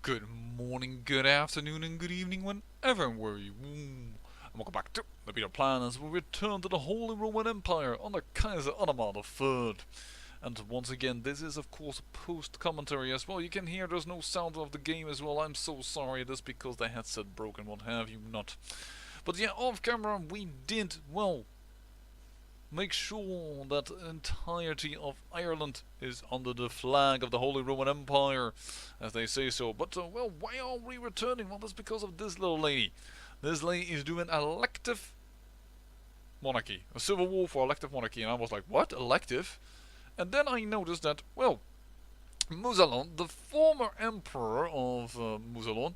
Good morning, good afternoon, and good evening, whenever and where you. And welcome back to the Peter Plan as we return to the Holy Roman Empire under Kaiser Ottoman III. And once again, this is of course a post commentary as well. You can hear there's no sound of the game as well. I'm so sorry, that's because the headset broke and what have you not. But yeah, off camera we did, well, make sure that the entirety of Ireland is under the flag of the Holy Roman Empire, as they say so. But, well, why are we returning? Well, that's because of this little lady. This lady is doing elective monarchy. A civil war for elective monarchy. And I was like, what? Elective? And then I noticed that, well, Musalon, the former emperor of Musalon,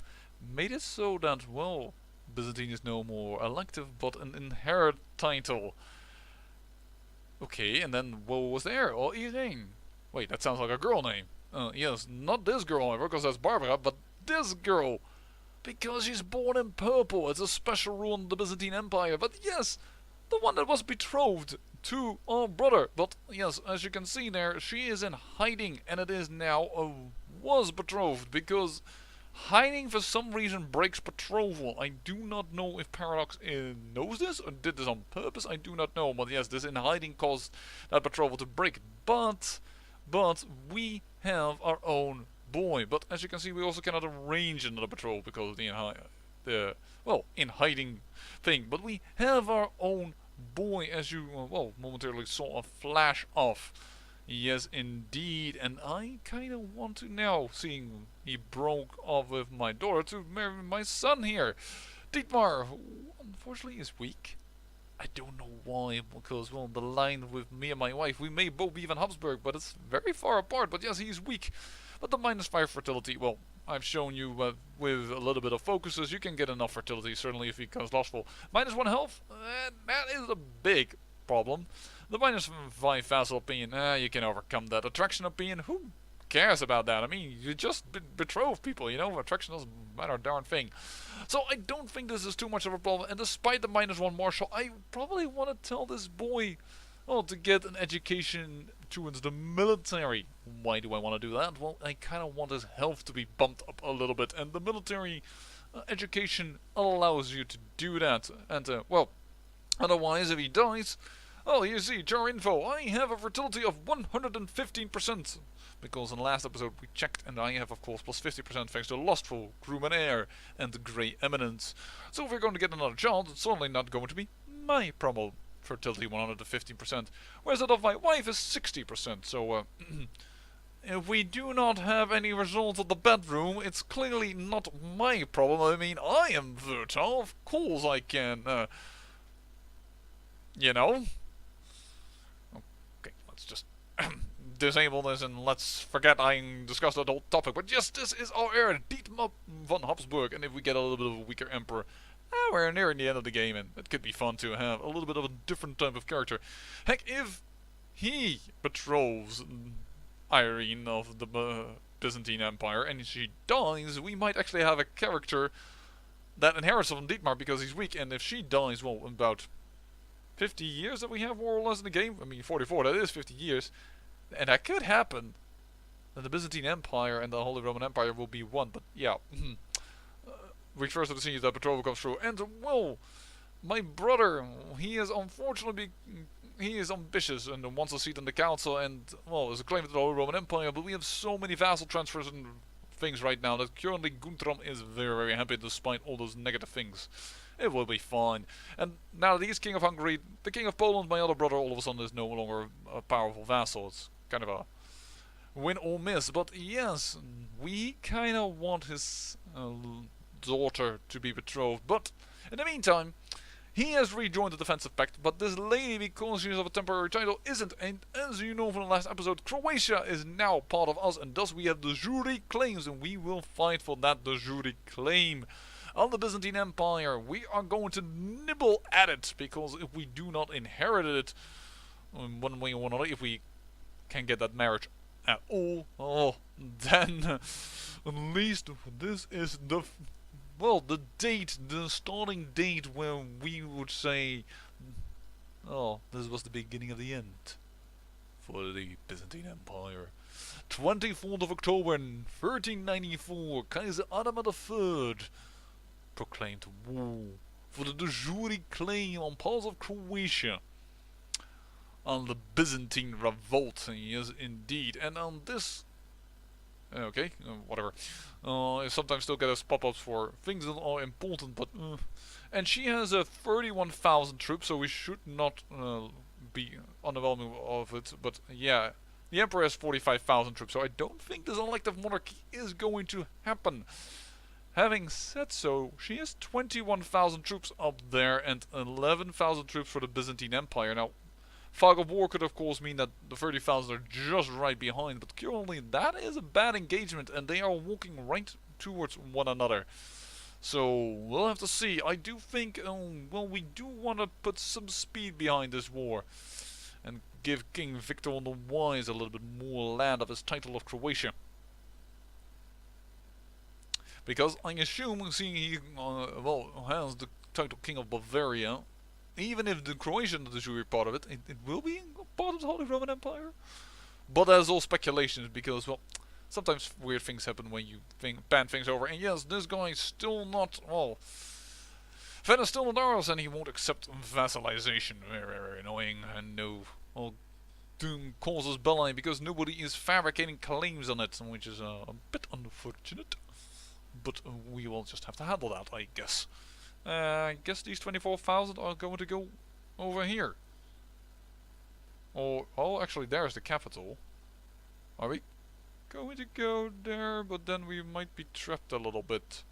made it so that, well, Byzantine is no more elective, but an inherent title. Okay, and then what was there? Oh, Irene. Wait, that sounds like a girl name. Yes, not this girl, however, because that's Barbara, but this girl. Because she's born in purple. It's a special rule in the Byzantine Empire. But yes, the one that was betrothed to our brother. But yes, as you can see there, she is in hiding, and it is now was betrothed, because hiding for some reason breaks betrothal. I do not know if Paradox knows this or did this on purpose. I do not know. But yes, this in hiding caused that betrothal to break. But we have our own boy. But as you can see, we also cannot arrange another betrothal because of the in hiding thing. But we have our own boy, as you momentarily saw a flash of. Yes, indeed, and I kind of want to now, seeing he broke off with my daughter, to marry my son here, Dietmar, who unfortunately is weak. I don't know why, because, well, the line with me and my wife, we may both be even Habsburg, but it's very far apart, but yes, he's weak. But the -5 fertility, well, I've shown you with a little bit of focuses, you can get enough fertility, certainly if he becomes lustful. -1 health, that is a big problem. The -5 vassal opinion, you can overcome that. Attraction opinion, who cares about that? I mean, you just betroth people, you know? Attraction doesn't matter a darn thing. So I don't think this is too much of a problem. And despite the -1 marshal, I probably want to tell this boy, well, to get an education towards the military. Why do I want to do that? Well, I kind of want his health to be bumped up a little bit. And the military education allows you to do that. And, well, otherwise, if he dies... Oh, you see, jar info, I have a fertility of 115%. Because in the last episode we checked, and I have of course plus 50% thanks to Lustful, Groom and Air, and the Grey Eminence. So if we're going to get another child, it's certainly not going to be my problem. Fertility 115%. Whereas that of my wife is 60%, so if we do not have any results of the bedroom, it's clearly not my problem. I mean, I am fertile, of course I can, you know... Okay, let's just disable this and let's forget I discussed that whole topic. But yes, this is our heir, Dietmar von Habsburg, and if we get a little bit of a weaker emperor, we're nearing the end of the game, and it could be fun to have a little bit of a different type of character. Heck, if he betroths Irene of the Byzantine Empire and she dies, we might actually have a character that inherits from Dietmar because he's weak, and if she dies, well, about 50 years that we have more or less in the game. I mean, 44, that is 50 years. And that could happen. Then the Byzantine Empire and the Holy Roman Empire will be one. But yeah, reach first to the scene that betrothal comes through. And well, my brother, he is unfortunately, he is ambitious and wants a seat in the council. And well, is a claim to the Holy Roman Empire. But we have so many vassal transfers and things right now that currently Guntram is very, very happy despite all those negative things. It will be fine. And now that he's King of Hungary, the King of Poland, my other brother, all of a sudden is no longer a powerful vassal. It's kind of a win or miss. But yes, we kind of want his daughter to be betrothed. But in the meantime, he has rejoined the defensive pact. But this lady, because she is of a temporary title, isn't. And as you know from the last episode, Croatia is now part of us. And thus we have de jure claims. And we will fight for that de jure claim on the Byzantine Empire. We are going to nibble at it, because if we do not inherit it in one way or another, if we can get that marriage at all, then at least this is the date, the starting date where we would say, oh, this was the beginning of the end for the Byzantine Empire. 24th of October 1394, Kaiser Adam III proclaimed war for the de jure claim on parts of Croatia on the Byzantine revolt. Yes, indeed. And on this... okay, whatever. I sometimes still get us pop-ups for things that are important, but... And she has 31,000 troops, so we should not be underwhelming of it. But yeah, the Emperor has 45,000 troops, so I don't think this elective monarchy is going to happen. Having said so, she has 21,000 troops up there and 11,000 troops for the Byzantine Empire. Now, fog of war could of course mean that the 30,000 are just right behind, but currently that is a bad engagement and they are walking right towards one another. So we'll have to see. I do think, well, we do want to put some speed behind this war and give King Victor the Wise a little bit more land of his title of Croatia. Because I assume, seeing he well, has the title King of Bavaria, even if the Croatian is really part of it, it will be part of the Holy Roman Empire. But that's all speculations because, well, sometimes weird things happen when you pan things over. And yes, this guy is still not, well, Fen is still not ours and he won't accept vassalization. Very, very annoying. And no, well, doom causes belli because nobody is fabricating claims on it, which is a bit unfortunate. But we will just have to handle that, I guess. I guess these 24,000 are going to go over here. Or, oh, actually, there's the capital. Are we going to go there? But then we might be trapped a little bit.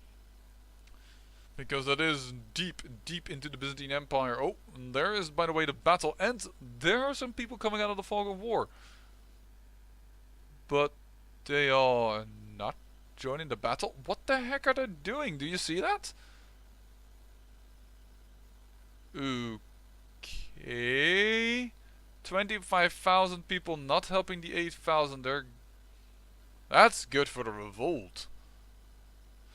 Because that is deep, deep into the Byzantine Empire. Oh, and there is, by the way, the battle. And there are some people coming out of the fog of war. But they are not joining the battle. What the heck are they doing? Do you see that? Okay. 25,000 people not helping the 8,000. That's good for the revolt.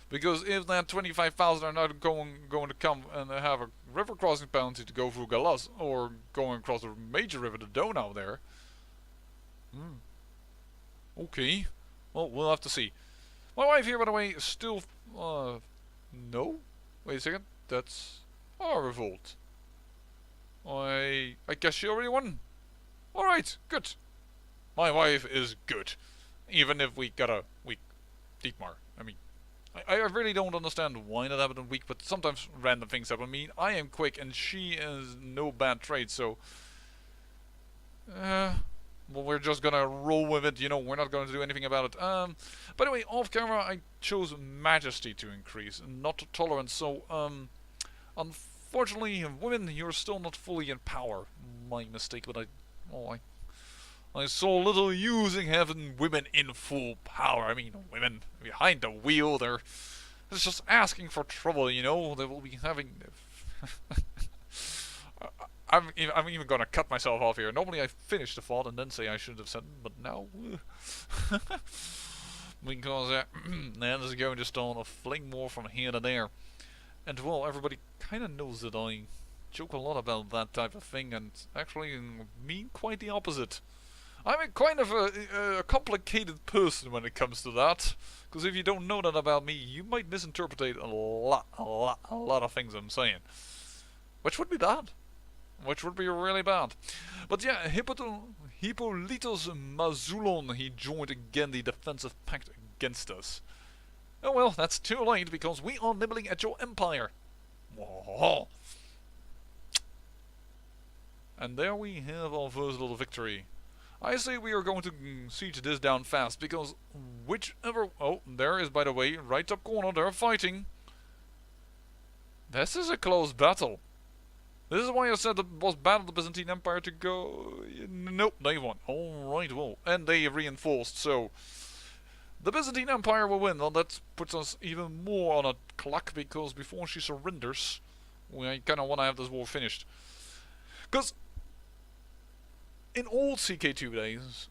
Because if that 25,000 are not going to come and have a river crossing penalty to go through Galas or going across the major river, the Donau there. Okay. Well, we'll have to see. My wife here, by the way, is still... no? Wait a second. That's our revolt. I guess she already won. Alright, good. My wife is good. Even if we got a weak Dietmar. I mean, I really don't understand why that happened in weak, but sometimes random things happen. I mean, I am quick and she is no bad trait, so... well, we're just gonna roll with it, you know, we're not gonna do anything about it. By the way, off camera I chose Majesty to increase, not Tolerance, so, unfortunately, women, you're still not fully in power. My mistake, but I saw little use in having women in full power. I mean, women behind the wheel, they're just asking for trouble, you know, they will be having... I'm even gonna cut myself off here. Normally I finish the thought and then say I should have said, but now... because then is going to start a fling more from here to there. And well, everybody kind of knows that I joke a lot about that type of thing and actually mean quite the opposite. I'm a kind of a complicated person when it comes to that. Because if you don't know that about me, you might misinterpret a lot of things I'm saying. Which would be bad. Which would be really bad. But yeah, Hippolytos Mazulon, he joined again the defensive pact against us. Oh well, that's too late because we are nibbling at your empire. Whoa. And there we have our first little victory. I say we are going to siege this down fast because whichever... Oh, there is, by the way, right top corner, they're fighting. This is a close battle. This is why I said it was bad of the Byzantine Empire to go... Nope, they won. Alright, well. And they reinforced, so... The Byzantine Empire will win. Well, that puts us even more on a clock, because before she surrenders, we kind of want to have this war finished. Because... in old CK2 days,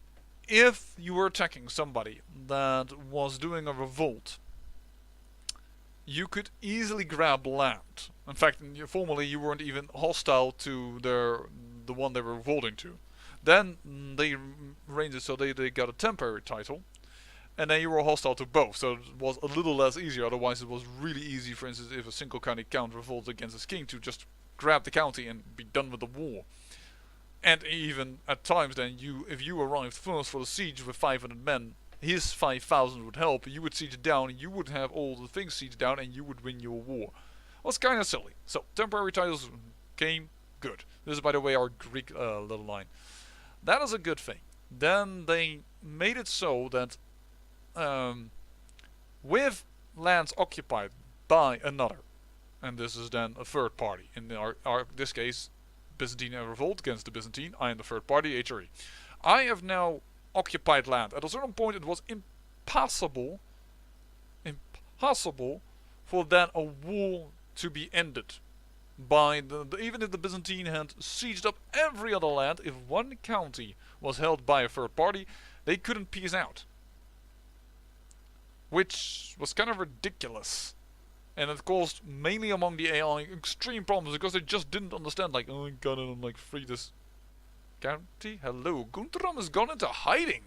if you were attacking somebody that was doing a revolt, you could easily grab land. In fact, formerly you weren't even hostile to the one they were revolting to. Then they arranged it so they got a temporary title, and then you were hostile to both, so it was a little less easier. Otherwise, it was really easy, for instance, if a single county count revolted against his king, to just grab the county and be done with the war. And even at times, then if you arrived first for the siege with 500 men, his 5,000 would help. You would siege down, you would have all the things sieged down, and you would win your war. It was kind of silly. So temporary titles came good. This is, by the way, our Greek little line. That is a good thing. Then they made it so that with lands occupied by another, and this is then a third party. In this case, Byzantine revolt against the Byzantine. I am the third party, HRE. I have now occupied land. At a certain point, it was impossible for then a war to be ended. By even if the Byzantine had sieged up every other land, if one county was held by a third party, they couldn't peace out. Which was kind of ridiculous. And it caused, mainly among the AI, extreme problems because they just didn't understand, like, oh, I gotta, like, free this county? Hello, Guntram has gone into hiding!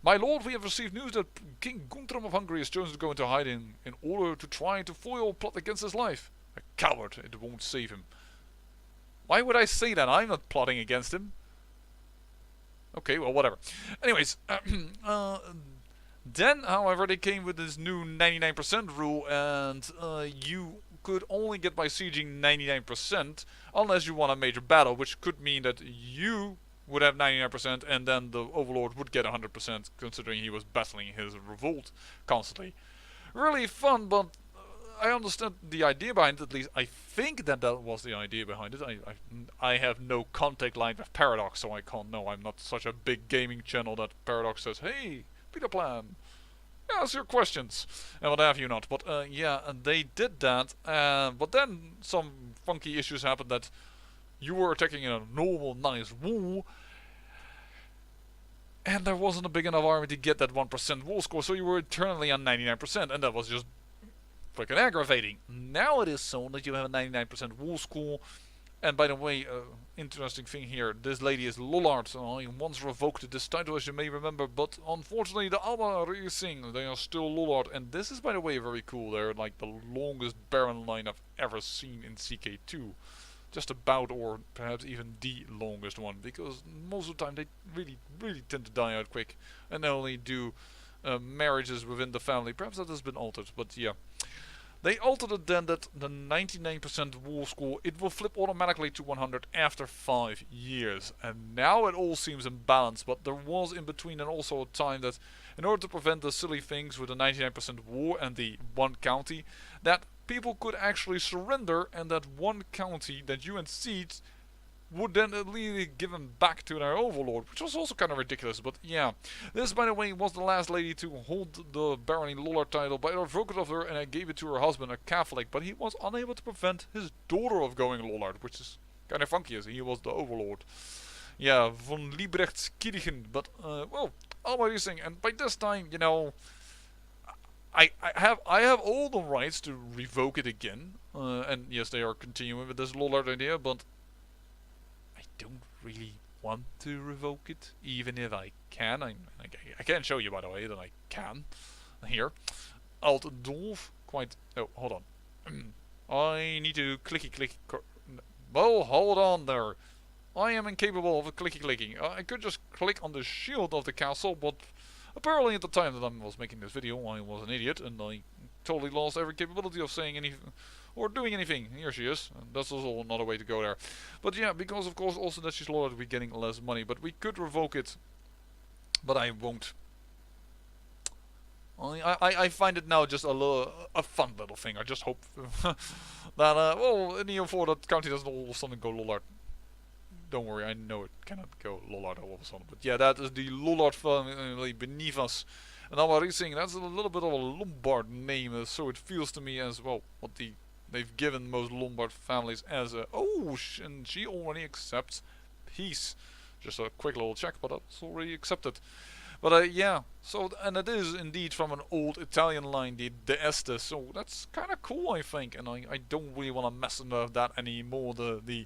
My lord, we have received news that King Guntram of Hungary has chosen to go into hiding in order to try to foil a plot against his life. A coward, it won't save him. Why would I say that? I'm not plotting against him. Okay, well, whatever. Anyways, then, however, they came with this new 99% rule, and you could only get by sieging 99% unless you won a major battle, which could mean that you would have 99% and then the overlord would get 100%, considering he was battling his revolt constantly. Really fun, but I understand the idea behind it. At least I think that was the idea behind it. I have no contact line with Paradox, so I can't know. I'm not such a big gaming channel that Paradox says, hey, Peter Plan, ask your questions, and what have you not. But yeah, they did that, but then some funky issues happened that you were attacking in a normal, nice wall, and there wasn't a big enough army to get that 1% wall score, so you were eternally on 99%, and that was just freaking aggravating. Now it is so that you have a 99% wall score. And by the way, interesting thing here, this lady is Lollard. I once revoked this title, as you may remember, but unfortunately the Alba Racing, they are still Lollard. And this is, by the way, very cool. They're like the longest Baron line I've ever seen in CK2. Just about, or perhaps even the longest one, because most of the time they really tend to die out quick, and they only do marriages within the family. Perhaps that has been altered, but yeah. They altered it then that the 99% wall score, it will flip automatically to 100 after 5 years. And now it all seems in balance, but there was in between and also a time that in order to prevent the silly things with the 99% war and the one county, that people could actually surrender, and that one county that you sieged would then at least give them back to their overlord, which was also kind of ridiculous. But yeah, this, by the way, was the last lady to hold the Barony Lollard title, but I revoked it of her and I gave it to her husband, a Catholic, but he was unable to prevent his daughter of going Lollard, which is kind of funky as he was the overlord. Yeah, von Liebrechtskirchen, but well, Alba Racing, and by this time, you know, I have all the rights to revoke it again, and yes, they are continuing with this Lollard idea, but I don't really want to revoke it, even if I can. I can show you, by the way, that I can. Here, Alt Dolph, quite. Oh, hold on. I need to clicky. Well, hold on there. I am incapable of clicking. I could just click on the shield of the castle, but apparently at the time that I was making this video, I was an idiot and I totally lost every capability of saying anything or doing anything. Here she is, and that's also another way to go there. But yeah, because of course also that she's lower, we're getting less money, but we could revoke it, but I won't. I find it now just a fun little thing. I just hope that well, in Neo4 that county doesn't all of a sudden go Lollard. Don't worry, I know it cannot go Lollard all of a sudden. But yeah, that is the Lollard family beneath us. And Alba Racing, that's a little bit of a Lombard name, so it feels to me as well what they've given most Lombard families as a... Oh, and she already accepts peace. Just a quick little check, but that's already accepted. But yeah, so, and it is indeed from an old Italian line, the Este, so that's kind of cool, I think. And I don't really want to mess with that anymore, the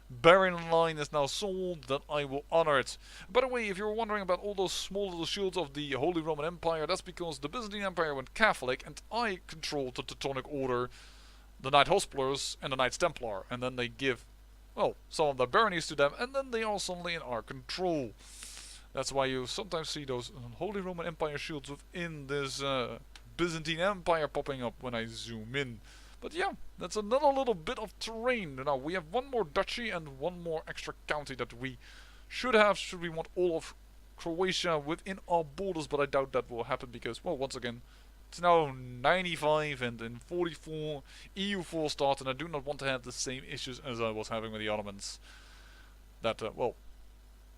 Baron line is now sold, then I will honor it. By the way, if you're wondering about all those small little shields of the Holy Roman Empire, that's because the Byzantine Empire went Catholic and I controlled the Teutonic Order, the Knight Hospitallers and the Knights Templar, and then they give, well, some of the baronies to them, and then they are suddenly in our control. That's why you sometimes see those Holy Roman Empire shields within this Byzantine Empire popping up when I zoom in. But yeah, that's another little bit of terrain. Now we have one more duchy and one more extra county that we should have should we want all of Croatia within our borders, but I doubt that will happen because, well, once again, it's now 95 and in 44 EU4 starts, and I do not want to have the same issues as I was having with the Ottomans. That, well,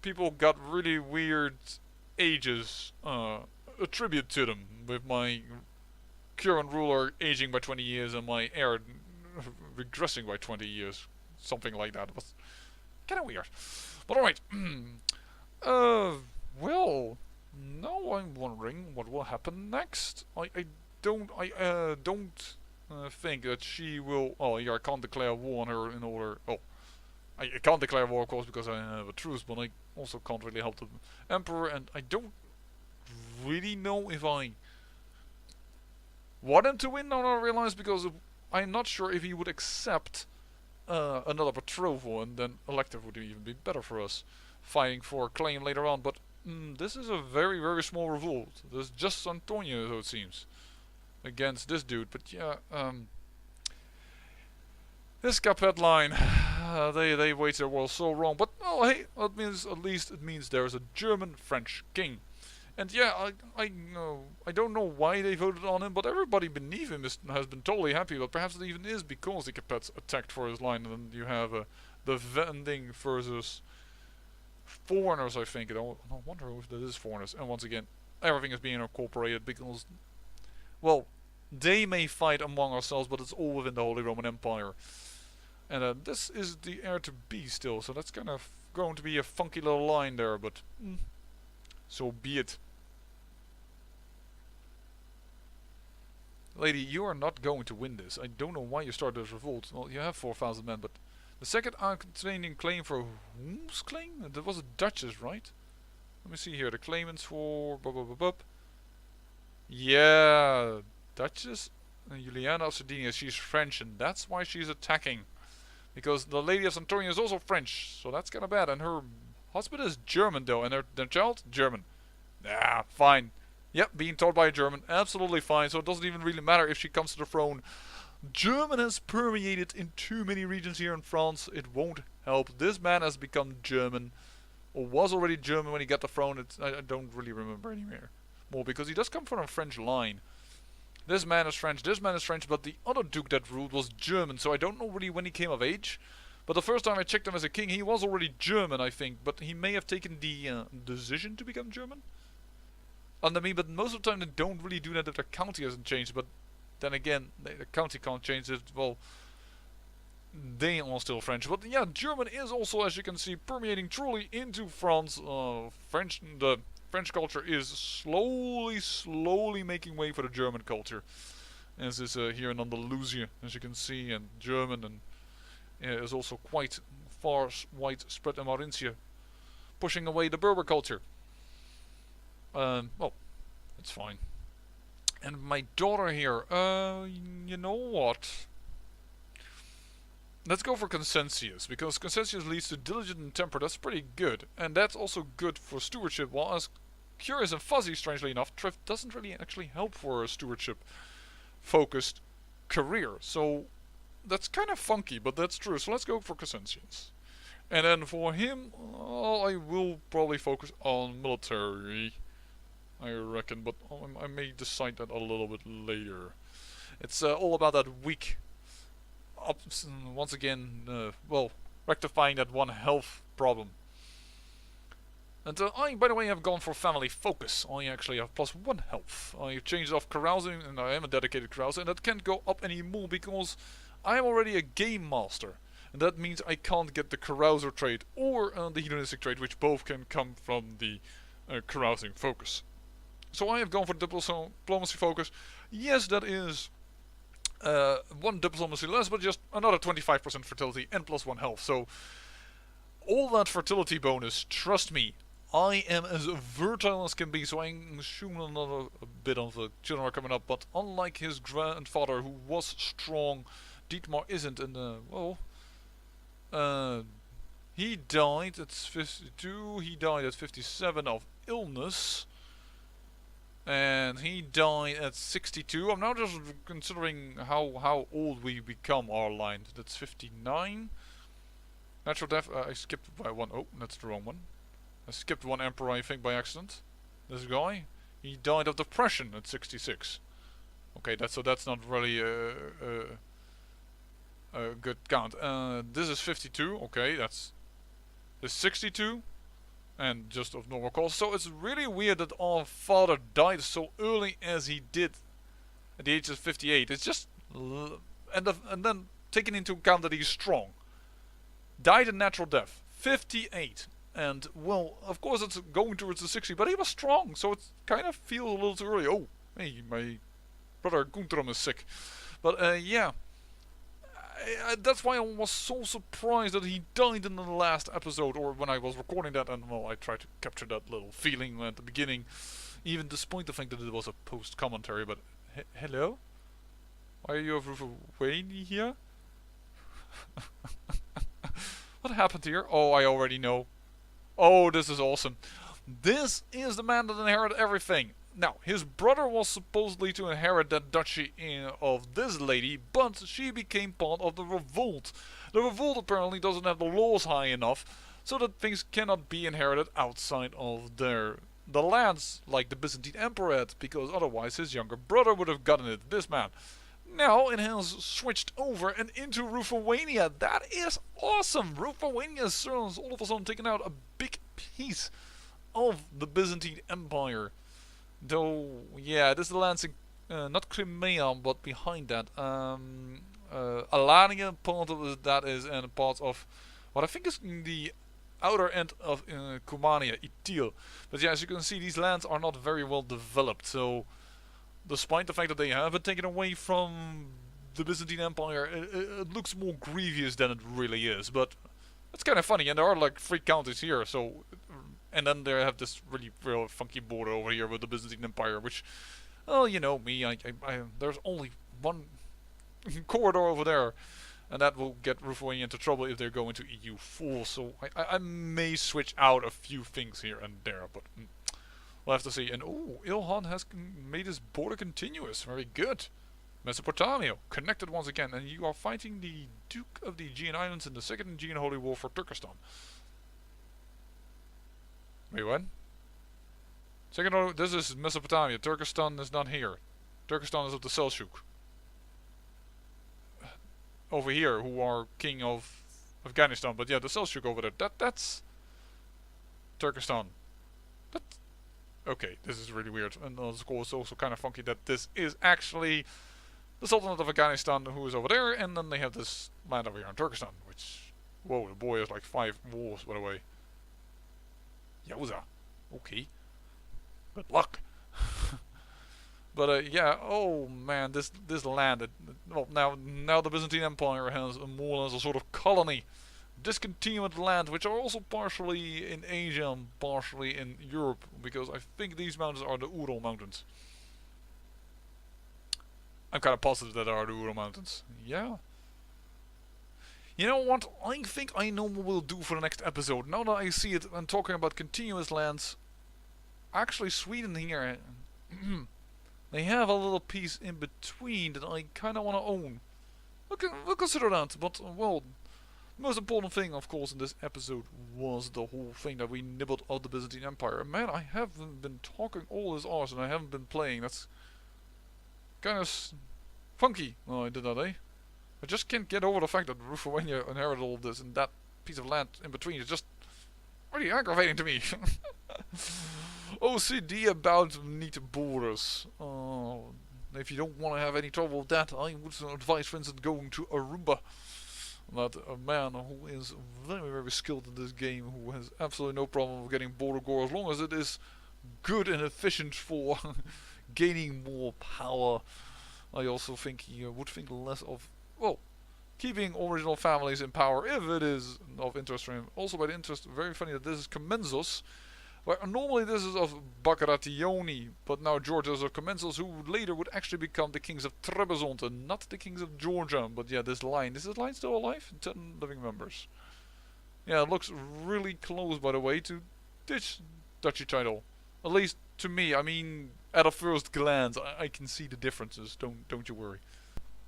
people got really weird ages attributed to them, with my current ruler aging by 20 years and my heir regressing by 20 years. Something like that. It was kind of weird. But alright. Well, now I'm wondering what will happen next. I don't think that she will... Oh, yeah, I can't declare war on her in order... Oh, I can't declare war, of course, because I have a truce, but I also can't really help the Emperor, and I don't really know if I want him to win now, I realize, because I'm not sure if he would accept another betrothal, and then elective would even be better for us, fighting for a claim later on, but this is a very, very small revolt. There's just Antonio, so it seems, against this dude, but yeah, this Capet line, they wage their war so wrong, but oh hey, that means at least it means there's a German-French king. And yeah, I don't know why they voted on him, but everybody beneath him has been totally happy. But perhaps it even is because the Capets attacked for his line, and then you have the vending versus foreigners, I think. I wonder if that is foreigners. And once again, everything is being incorporated because, well, they may fight among ourselves, but it's all within the Holy Roman Empire. And this is the heir to be still, so that's kind of going to be a funky little line there, but so be it. Lady, you are not going to win this. I don't know why you started this revolt. Well, you have 4,000 men, but the second Argentinian claim for whose claim? That was a duchess, right? Let me see here. The claimants for... Yeah, Duchess Juliana of Sardinia. She's French, and that's why she's attacking. Because the Lady of Santorini is also French, so that's kind of bad. And her husband is German, though, and their child? German. Ah, fine. Yep, being taught by a German. Absolutely fine, so it doesn't even really matter if she comes to the throne. German has permeated in too many regions here in France. It won't help. This man has become German. Or was already German when he got the throne. I don't really remember anymore. More, because he does come from a French line. This man is French, but the other duke that ruled was German, so I don't know really when he came of age. But the first time I checked him as a king, he was already German, I think. But he may have taken the decision to become German. And I mean, but most of the time they don't really do that if their county hasn't changed. But then again, the county can't change it. Well, they are still French. But yeah, German is also, as you can see, permeating truly into France. The French culture is slowly making way for the German culture. As is here in Andalusia, as you can see, and German, and is also quite far widespread in Mauritia, pushing away the Berber culture. Well, it's fine. And my daughter here, you know what? Let's go for Consensus, because Consensus leads to diligent and temper. That's pretty good. And that's also good for stewardship, while as Curious and Fuzzy, strangely enough, Thrift doesn't really actually help for a stewardship-focused career. So, that's kind of funky, but that's true. So let's go for Consensus. And then for him, I will probably focus on military, I reckon, but I may decide that a little bit later. It's all about that weak, once again, well, rectifying that one health problem. And I, by the way, have gone for family focus. I actually have +1 health. I changed off carousing, and I am a dedicated carouser, and that can't go up anymore because I am already a game master. And that means I can't get the carouser trait or the hedonistic trait, which both can come from the carousing focus. So I have gone for diplomacy focus. Yes, that is 1 diplomacy less, but just another 25% fertility and +1 health. So all that fertility bonus, trust me, I am as fertile as can be, so I assume another bit of children are coming up, but unlike his grandfather who was strong, Dietmar isn't, and he died at 52, he died at 57 of illness, and he died at 62. I'm now just considering how old we become our line. That's 59. Natural death, I skipped by one. Oh, that's the wrong one. I skipped one emperor, I think, by accident. This guy, he died of depression at 66. Okay, that's not really a good count. This is 52. Okay, that's 62, and just of normal cause. So it's really weird that our father died so early as he did, at the age of 58. It's just and then taking into account that he's strong, died a natural death, 58. And, well, of course it's going towards the 60, but he was strong, so it kind of feels a little too early. Oh, hey, my brother Guntram is sick. But, yeah. That's why I was so surprised that he died in the last episode, or when I was recording that, and, well, I tried to capture that little feeling at the beginning, even despite the fact that it was a post-commentary, but, hello? Why are you over Wayne here? What happened here? Oh, I already know. Oh, this is awesome. This is the man that inherited everything. Now, his brother was supposedly to inherit that duchy of this lady, but she became part of the revolt. The revolt apparently doesn't have the laws high enough, so that things cannot be inherited outside of the lands, like the Byzantine Emperor had, because otherwise his younger brother would have gotten it. This man. Now it has switched over and into Ruthenia. That is awesome! Ruthenia has all of a sudden taken out a big piece of the Byzantine Empire. Though, yeah, this is the lands in, not Crimea, but behind that. Alania, part of that is, and part of what I think is the outer end of Cumania, Itil. But yeah, as you can see, these lands are not very well developed, so despite the fact that they have been taken away from the Byzantine Empire, it looks more grievous than it really is. But it's kind of funny, and there are like 3 counties here, so... And then they have this really real funky border over here with the Byzantine Empire, which... Well, you know me, there's only one corridor over there, and that will get Ruthenia into trouble if they go into EU4, so I may switch out a few things here and there, but... We'll have to see. And oh, Ilhan has made his border continuous. Very good. Mesopotamia, connected once again. And you are fighting the Duke of the Aegean Islands in the Second Aegean Holy War for Turkestan. Wait, what? This is Mesopotamia. Turkestan is not here. Turkestan is of the Seljuk. Over here, who are king of Afghanistan. But yeah, the Seljuk over there. That's Turkestan. Okay, this is really weird, and of course also kind of funky that this is actually the Sultanate of Afghanistan, who is over there, and then they have this land over here in Turkestan, which, whoa, the boy has like 5 wars, by the way. Yowza. Okay. Good luck. But yeah, oh man, this land, well, now the Byzantine Empire has more or less a sort of colony. Discontinued land, which are also partially in Asia and partially in Europe, because I think these mountains are the Ural Mountains. I'm kind of positive that are the Ural Mountains. Yeah. You know what? I think I know what we'll do for the next episode. Now that I see it and talking about continuous lands, actually Sweden here, they have a little piece in between that I kind of want to own. We'll consider that, but well. The most important thing, of course, in this episode was the whole thing that we nibbled out the Byzantine Empire. Man, I haven't been talking all this hours and I haven't been playing. That's kind of funky. Oh, I did that, eh? I just can't get over the fact that Ruthenia inherited all of this, and that piece of land in between is just really aggravating to me. OCD about neat borders. Oh, if you don't want to have any trouble with that, I would advise, for instance, going to Aruba. That a man who is very, very skilled in this game, who has absolutely no problem with getting border gore as long as it is good and efficient for gaining more power. I also think he would think less of, well, keeping original families in power if it is of interest for him. Also by the interest, very funny that this is Commensus, where normally this is of Bagration, but now Georgia is of Commensus, who later would actually become the kings of Trebizond and not the kings of Georgia. But yeah, this line, is this line still alive? 10 living members. Yeah, it looks really close, by the way, to this duchy title. At least to me. I mean, at a first glance, I can see the differences. Don't you worry.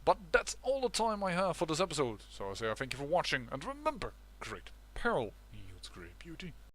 But that's all the time I have for this episode. So I say I thank you for watching, and remember, great peril yields great beauty.